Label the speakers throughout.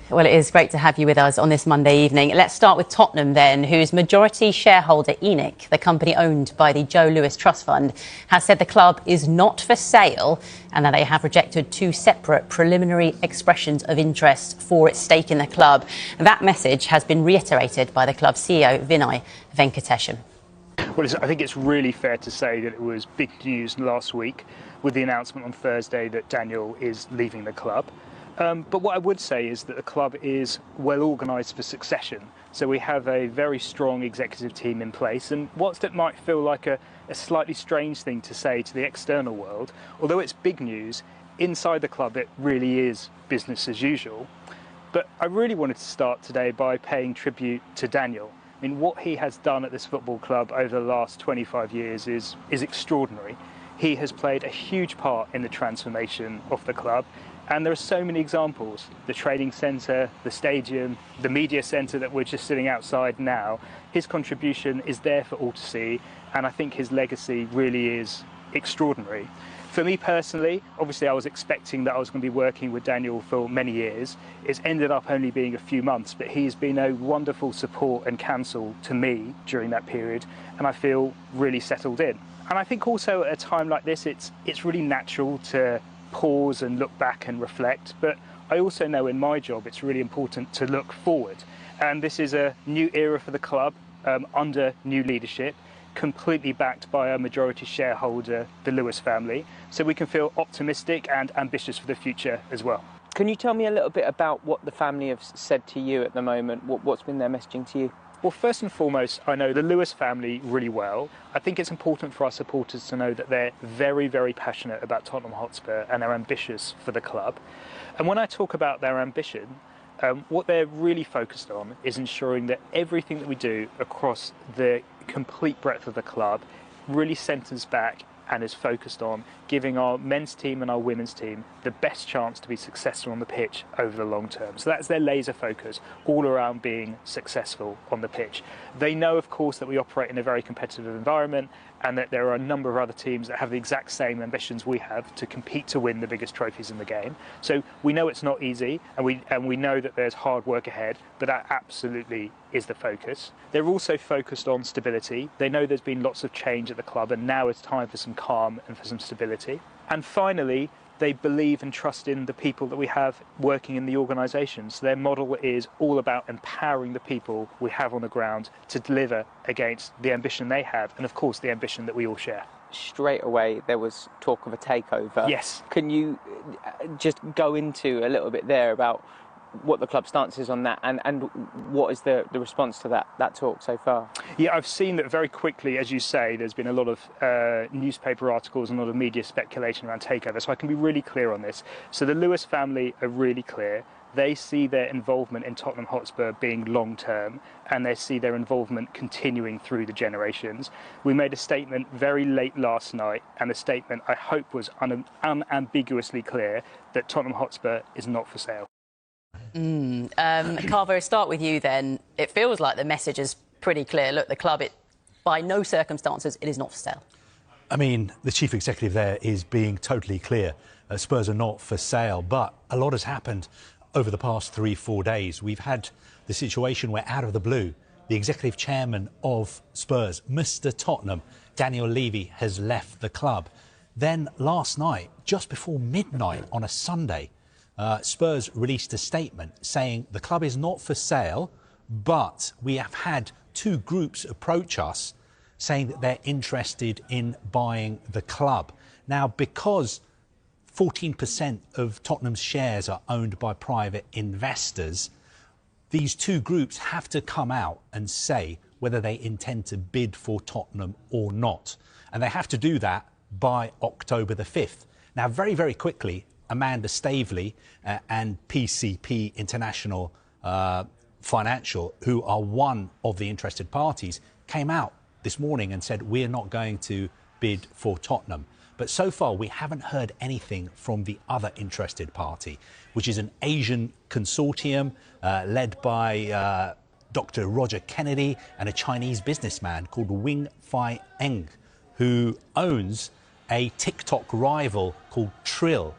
Speaker 1: Well, it is great to have you with us on this Monday evening. Let's start with Tottenham then, whose majority shareholder ENIC, the company owned by the Joe Lewis Trust Fund, has said the club is not for sale and that they have rejected two separate preliminary expressions of interest for its stake in the club. That message has been reiterated by the club's CEO, Vinai Venkatesham.
Speaker 2: Well, I think it's really fair to say that it was big news last week with the announcement on Thursday that Daniel is leaving the club. But what I would say is that the club is well organised for succession. So we have a very strong executive team in place. And whilst it might feel like a slightly strange thing to say to the external world, although it's big news, inside the club it really is business as usual. But I really wanted to start today by paying tribute to Daniel. I mean, what he has done at this football club over the last 25 years is extraordinary. He has played a huge part in the transformation of the club. And there are so many examples: the training centre, the stadium, the media centre that we're just sitting outside now. His contribution is there for all to see, and I think his legacy really is extraordinary. For me personally, obviously I was expecting that I was going to be working with Daniel for many years. It's ended up only being a few months, but he's been a wonderful support and counsel to me during that period, and I feel really settled in. And I think also at a time like this, it's really natural to pause and look back and reflect, but I also know in my job it's really important to look forward, and this is a new era for the club under new leadership, completely backed by our majority shareholder, the Lewis family, so we can feel optimistic and ambitious for the future as well.
Speaker 3: Can you tell me a little bit about what the family have said to you at the moment? What's been their messaging to you?
Speaker 2: Well, first and foremost, I know the Lewis family really well. I think it's important for our supporters to know that they're very, very passionate about Tottenham Hotspur and they're ambitious for the club. And when I talk about their ambition, what they're really focused on is ensuring that everything that we do across the complete breadth of the club really centres back and is focused on giving our men's team and our women's team the best chance to be successful on the pitch over the long term. So that's their laser focus, all around being successful on the pitch. They know, of course, that we operate in a very competitive environment and that there are a number of other teams that have the exact same ambitions we have to compete to win the biggest trophies in the game. So we know it's not easy, and we know that there's hard work ahead, but that absolutely is the focus. They're also focused on stability. They know there's been lots of change at the club, and now it's time for some calm and for some stability. And finally, they believe and trust in the people that we have working in the organisation. So their model is all about empowering the people we have on the ground to deliver against the ambition they have, and of course the ambition that we all share.
Speaker 3: Straight away there was talk of a takeover.
Speaker 2: Yes.
Speaker 3: Can you just go into a little bit there about what the club stance is on that, and what is the response to that talk so far?
Speaker 2: Yeah, I've seen that very quickly, as you say, there's been a lot of newspaper articles and a lot of media speculation around takeover, so I can be really clear on this. So the Lewis family are really clear. They see their involvement in Tottenham Hotspur being long-term, and they see their involvement continuing through the generations. We made a statement very late last night, and the statement, I hope, was unambiguously clear that Tottenham Hotspur is not for sale.
Speaker 1: Carver, start with you then. It feels like the message is pretty clear. Look, the club, by no circumstances, it is not for sale.
Speaker 4: I mean, the chief executive there is being totally clear. Spurs are not for sale, but a lot has happened over the past 3-4 days. We've had the situation where, out of the blue, the executive chairman of Spurs, Mr. Tottenham, Daniel Levy, has left the club. Then last night, just before midnight on a Sunday, Spurs released a statement saying the club is not for sale, but we have had two groups approach us saying that they're interested in buying the club. Now, because 14% of Tottenham's shares are owned by private investors, these two groups have to come out and say whether they intend to bid for Tottenham or not. And they have to do that by October the 5th. Now, very, very quickly, Amanda Staveley and PCP International Financial, who are one of the interested parties, came out this morning and said, we're not going to bid for Tottenham. But so far, we haven't heard anything from the other interested party, which is an Asian consortium led by Dr. Roger Kennedy and a Chinese businessman called Wing Fai Eng, who owns a TikTok rival called Trill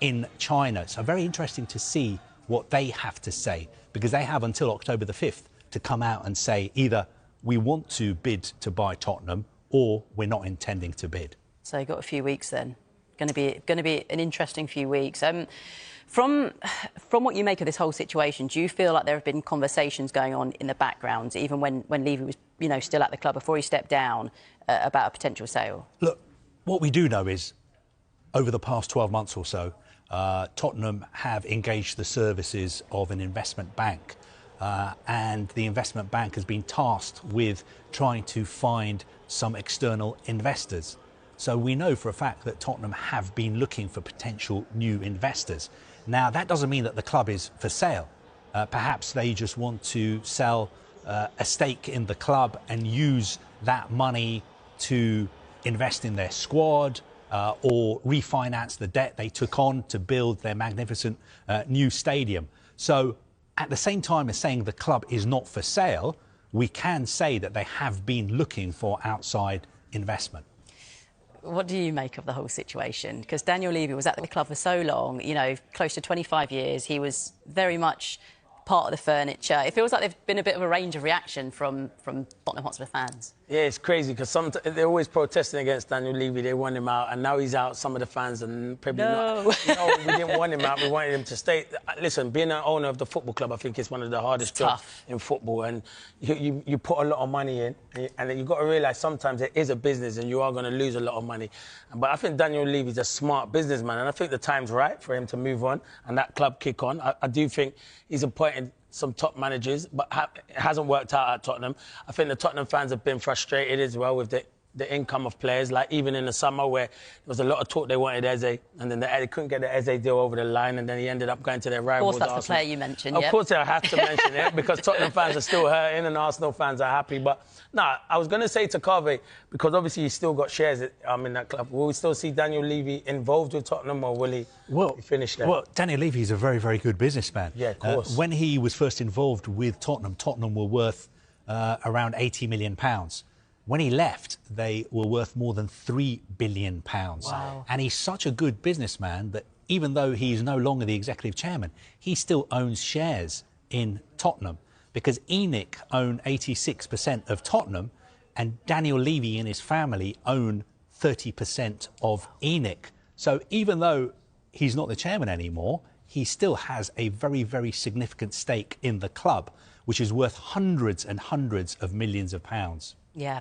Speaker 4: in China. So very interesting to see what they have to say, because they have until October the 5th to come out and say either we want to bid to buy Tottenham or we're not intending to bid.
Speaker 1: So you've got a few weeks then. Going to be an interesting few weeks. From what you make of this whole situation, do you feel like there have been conversations going on in the background, even when Levy was, still at the club before he stepped down, about a potential sale?
Speaker 4: Look, what we do know is, over the past 12 months or so, Tottenham have engaged the services of an investment bank, and the investment bank has been tasked with trying to find some external investors. So we know for a fact that Tottenham have been looking for potential new investors. Now, that doesn't mean that the club is for sale. Perhaps they just want to sell a stake in the club and use that money to invest in their squad or refinance the debt they took on to build their magnificent new stadium. So at the same time as saying the club is not for sale, we can say that they have been looking for outside investment.
Speaker 1: What do you make of the whole situation? Because Daniel Levy was at the club for so long, close to 25 years. He was very much part of the furniture. It feels like there's been a bit of a range of reaction from Tottenham Hotspur fans. Yeah,
Speaker 5: it's crazy because they're always protesting against Daniel Levy. They want him out, and now he's out. Some of the fans and probably not. No, we didn't want him out. We wanted him to stay. Listen, being an owner of the football club, I think is one of the hardest jobs in football, and you put a lot of money in, and you've got to realise sometimes it is a business, and you are going to lose a lot of money. But I think Daniel Levy's a smart businessman, and I think the time's right for him to move on and that club kick on. I do think he's appointed some top managers, but it hasn't worked out at Tottenham. I think the Tottenham fans have been frustrated as well with the income of players. Like even in the summer where there was a lot of talk they wanted Eze, and then they couldn't get the Eze deal over the line, and then he ended up going to their rivals.
Speaker 1: Of course, that's
Speaker 5: Arsenal.
Speaker 1: the player you mentioned.
Speaker 5: Of course, I have to mention it because Tottenham fans are still hurting and Arsenal fans are happy. But no, I was going to say to Carvey, because obviously he's still got shares in that club. Will we still see Daniel Levy involved with Tottenham, or will he finish there?
Speaker 4: Well, Daniel Levy is a very, very good businessman.
Speaker 5: Yeah, of course.
Speaker 4: When he was first involved with Tottenham, Tottenham were worth around £80 million. When he left, they were worth more than £3 billion.
Speaker 1: Wow.
Speaker 4: And he's such a good businessman that even though he's no longer the executive chairman, he still owns shares in Tottenham, because ENIC own 86% of Tottenham and Daniel Levy and his family own 30% of ENIC. So even though he's not the chairman anymore, he still has a very, very significant stake in the club, which is worth hundreds and hundreds of millions of pounds.
Speaker 1: Yeah.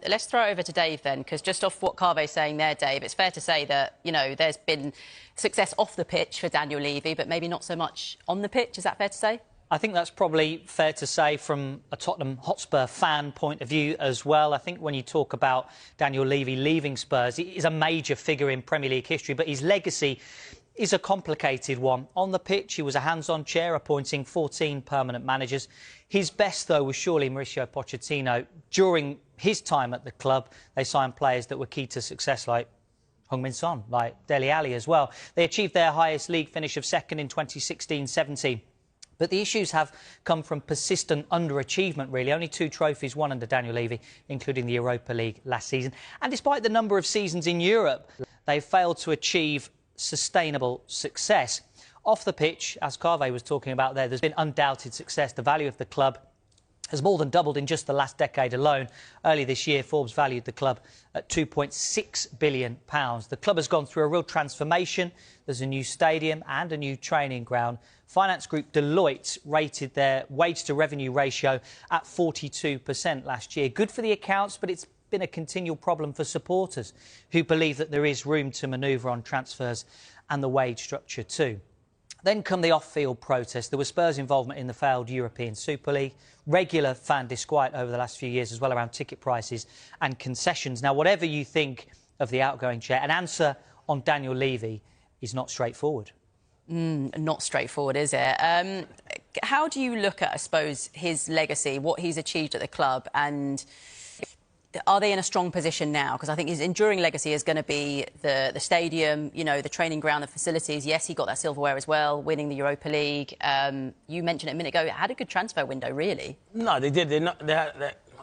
Speaker 1: Let's throw it over to Dave then, because just off what Carvey's saying there, Dave, it's fair to say that, there's been success off the pitch for Daniel Levy, but maybe not so much on the pitch. Is that fair to say?
Speaker 6: I think that's probably fair to say from a Tottenham Hotspur fan point of view as well. I think when you talk about Daniel Levy leaving Spurs, he is a major figure in Premier League history, but his legacy is a complicated one. On the pitch, he was a hands-on chair, appointing 14 permanent managers. His best, though, was surely Mauricio Pochettino. During his time at the club, they signed players that were key to success, like Heung-min Son, like Dele Alli as well. They achieved their highest league finish of second in 2016-17. But the issues have come from persistent underachievement, really. Only 2 trophies won under Daniel Levy, including the Europa League last season. And despite the number of seasons in Europe, they failed to achieve sustainable success. Off the pitch, as Carvey was talking about there's been undoubted success. The value of the club has more than doubled in just the last decade alone. Early this year, Forbes valued the club at £2.6 billion. The club has gone through a real transformation. There's a new stadium and a new training ground. Finance group Deloitte rated their wage-to-revenue ratio at 42% last year. Good for the accounts, but it's been a continual problem for supporters who believe that there is room to manoeuvre on transfers and the wage structure too. Then come the off-field protests. There was Spurs' involvement in the failed European Super League, regular fan disquiet over the last few years as well around ticket prices and concessions. Now, whatever you think of the outgoing chair, an answer on Daniel Levy is not straightforward.
Speaker 1: Not straightforward, is it? How do you look at, I suppose, his legacy, what he's achieved at the club, and are they in a strong position now? Because I think his enduring legacy is going to be the stadium, the training ground, the facilities. Yes, he got that silverware as well, winning the Europa League. You mentioned it a minute ago, it had a good transfer window, really.
Speaker 5: No, they did.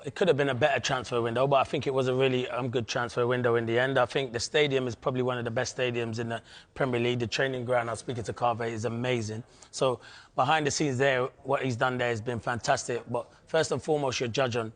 Speaker 5: it could have been a better transfer window, but I think it was a really good transfer window in the end. I think the stadium is probably one of the best stadiums in the Premier League. The training ground, I was speaking to Carve, is amazing. So behind the scenes there, what he's done there has been fantastic. But first and foremost, you're judged on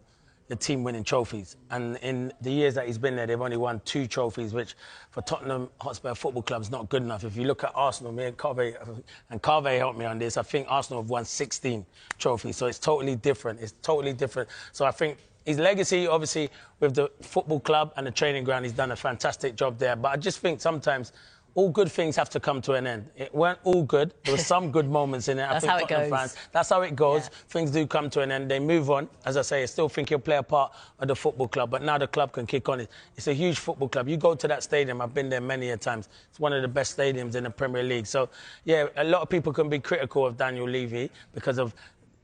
Speaker 5: the team winning trophies. And in the years that he's been there, they've only won 2 trophies, which for Tottenham Hotspur Football Club is not good enough. If you look at Arsenal, me and Carve helped me on this, I think Arsenal have won 16 trophies. So it's totally different. It's totally different. So I think his legacy, obviously, with the football club and the training ground, he's done a fantastic job there. But I just think sometimes all good things have to come to an end. It weren't all good. There were some good moments in it.
Speaker 1: That's how it goes.
Speaker 5: Fans, that's how it goes.
Speaker 1: Yeah.
Speaker 5: Things do come to an end. They move on. As I say, I still think he'll play a part of the football club, but now the club can kick on. It's a huge football club. You go to that stadium, I've been there many a times. It's one of the best stadiums in the Premier League. So, yeah, a lot of people can be critical of Daniel Levy because of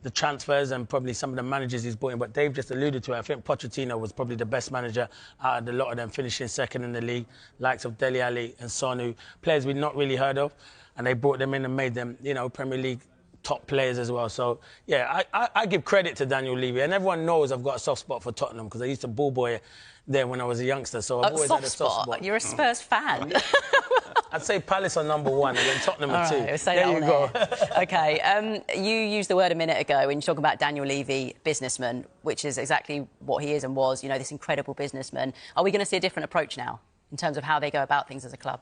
Speaker 5: the transfers and probably some of the managers he's brought in, but Dave just alluded to it. I think Pochettino was probably the best manager out of the lot of them, finishing second in the league, likes of Dele Alli and Sonu, players we'd not really heard of, and they brought them in and made them, you know, Premier League top players as well. So, yeah, I give credit to Daniel Levy, and everyone knows I've got a soft spot for Tottenham because I used to ball boy there when I was a youngster, so I've always had a soft spot.
Speaker 1: You're a Spurs fan.
Speaker 5: I'd say Palace are number 1 and then Tottenham are 2.
Speaker 1: Right,
Speaker 5: there you go.
Speaker 1: OK, you used the word a minute ago when you talk about Daniel Levy, businessman, which is exactly what he is and was, you know, this incredible businessman. Are we going to see a different approach now in terms of how they go about things as a club?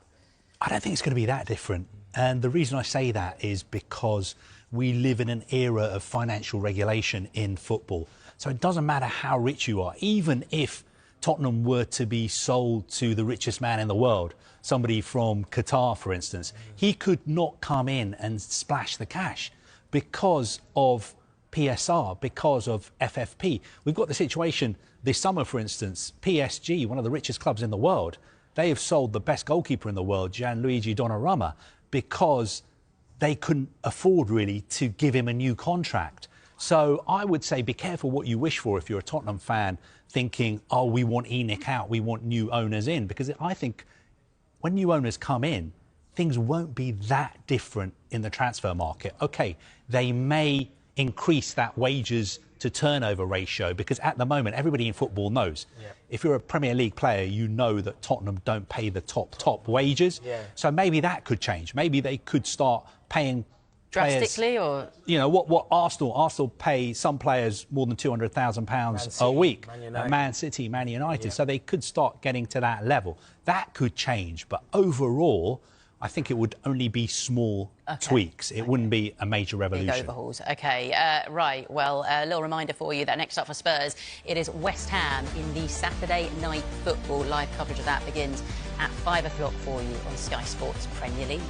Speaker 4: I don't think it's going to be that different. And the reason I say that is because we live in an era of financial regulation in football. So it doesn't matter how rich you are, even if Tottenham were to be sold to the richest man in the world, somebody from Qatar, for instance, he could not come in and splash the cash because of PSR, because of FFP. We've got the situation this summer, for instance, PSG, one of the richest clubs in the world, they have sold the best goalkeeper in the world, Gianluigi Donnarumma, because they couldn't afford really to give him a new contract. So I would say be careful what you wish for if you're a Tottenham fan thinking, oh, we want ENIC out, we want new owners in. Because I think when new owners come in, things won't be that different in the transfer market. OK, they may increase that wages to turnover ratio because at the moment, everybody in football knows. Yeah. If you're a Premier League player, you know that Tottenham don't pay the top wages. Yeah. So maybe that could change. Maybe they could start paying
Speaker 1: drastically,
Speaker 4: players, or you know what Arsenal pay some players more than £200,000 a week. Man City, Man United. Yeah. So they could start getting to that level. That could change, but overall, I think it would only be small tweaks. It wouldn't be a major revolution.
Speaker 1: Big overhauls. OK, right. Well, a little reminder for you that next up for Spurs, it is West Ham in the Saturday night football. Live coverage of that begins at 5 o'clock for you on Sky Sports Premier League.